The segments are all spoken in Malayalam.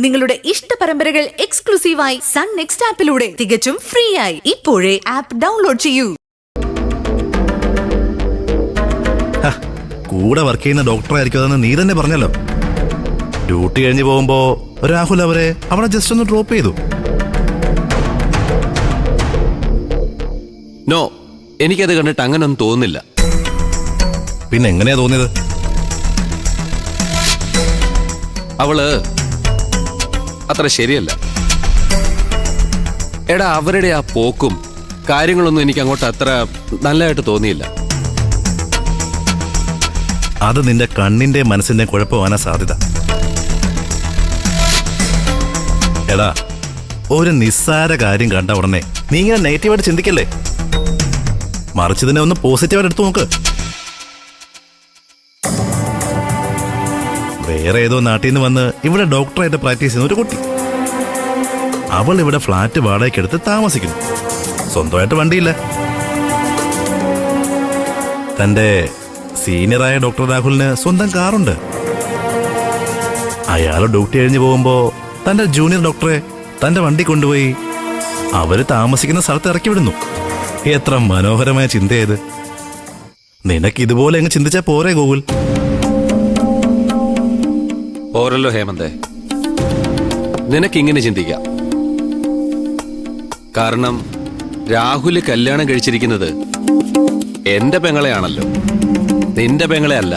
നിങ്ങളുടെ ഇഷ്ട പരമ്പരകൾ എക്സ്ക്ലൂസീവായി സൺ നെക്സ്റ്റ് ആപ്പിലൂടെ തികച്ചും ഫ്രീ ആയി ഇപ്പോഴേ ആപ്പ് ഡൗൺലോഡ് ചെയ്യൂ. കൂടെ വർക്ക് ചെയ്യുന്ന ഡോക്ടറായിരിക്കും അതെന്ന് നീ തന്നെ പറഞ്ഞല്ലോ. ഡ്യൂട്ടി കഴിഞ്ഞ് പോകുമ്പോ രാഹുൽ അവരെ അവിടെ ജസ്റ്റ് ഒന്ന് ഡ്രോപ്പ് ചെയ്തു. നോ, എനിക്കത് കണ്ടിട്ട് അങ്ങനൊന്നും തോന്നുന്നില്ല. പിന്നെ എങ്ങനെയാ തോന്നിയത്? അവള് അത്ര ശരിയല്ല. എടാ, അവരുടെ ആ പോക്കും കാര്യങ്ങളൊന്നും എനിക്ക് അങ്ങോട്ട് അത്ര നല്ലതായിട്ട് തോന്നിയില്ല. അത് നിന്റെ കണ്ണിന്റെ മനസ്സിന്റെ കുഴപ്പമാകാനാ സാധ്യത. എടാ, ഒരു നിസ്സാര കാര്യം കണ്ട ഉടനെ നീ ഇങ്ങനെ നെഗറ്റീവായിട്ട് ചിന്തിക്കല്ലേ. മറിച്ച് ഇതിനെ ഒന്ന് പോസിറ്റീവായിട്ട് എടുത്തു നോക്ക്. വേറെ ഏതോ നാട്ടിൽ നിന്ന് വന്ന് ഇവിടെ ഡോക്ടറായിട്ട് പ്രാക്ടീസ് ചെയ്യുന്ന ഒരു കുട്ടി. അവൾ ഇവിടെ ഫ്ലാറ്റ് വാടകയ്ക്കെടുത്ത് താമസിക്കുന്നു. സ്വന്തമായിട്ട് വണ്ടിയില്ല. തന്റെ സീനിയറായ ഡോക്ടർ രാഹുലിന് സ്വന്തം കാറുണ്ട്. അയാൾ ഡ്യൂട്ടി കഴിഞ്ഞ് പോകുമ്പോ തന്റെ ജൂനിയർ ഡോക്ടറെ തന്റെ വണ്ടി കൊണ്ടുപോയി അവര് താമസിക്കുന്ന സ്ഥലത്ത് ഇറക്കി വിടുന്നു. എത്ര മനോഹരമായ ചിന്തയത്. നിനക്ക് ഇതുപോലെ അങ്ങ് ചിന്തിച്ചാ പോരെ ഗോകുൽ? ഓരല്ലോ ഹേമന്തേ, നിനക്കിങ്ങനെ ചിന്തിക്കാം. കാരണം രാഹുല് കല്യാണം കഴിച്ചിരിക്കുന്നത് എന്റെ പെങ്ങളെയാണല്ലോ, നിന്റെ പെങ്ങളെ അല്ല.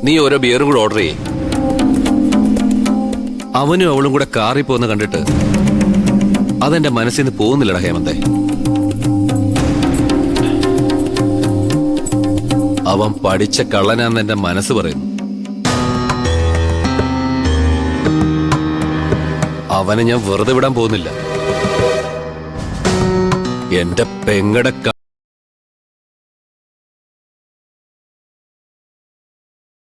നീ ഓരോ ബിയറും കൂടെ ഓർഡർ ചെയ്യേ. അവനും അവളും കൂടെ കാറിൽ പോകുന്ന കണ്ടിട്ട് അതെന്റെ മനസ്സിൽ നിന്ന് പോകുന്നില്ലടാ ഹേമന്തേ. അവൻ പഠിച്ച കള്ളനാന്ന് എന്റെ മനസ്സ് പറയുന്നു. അവനെ ഞാൻ വെറുതെ വിടാൻ പോകുന്നില്ല. എന്റെ പെങ്ങടെ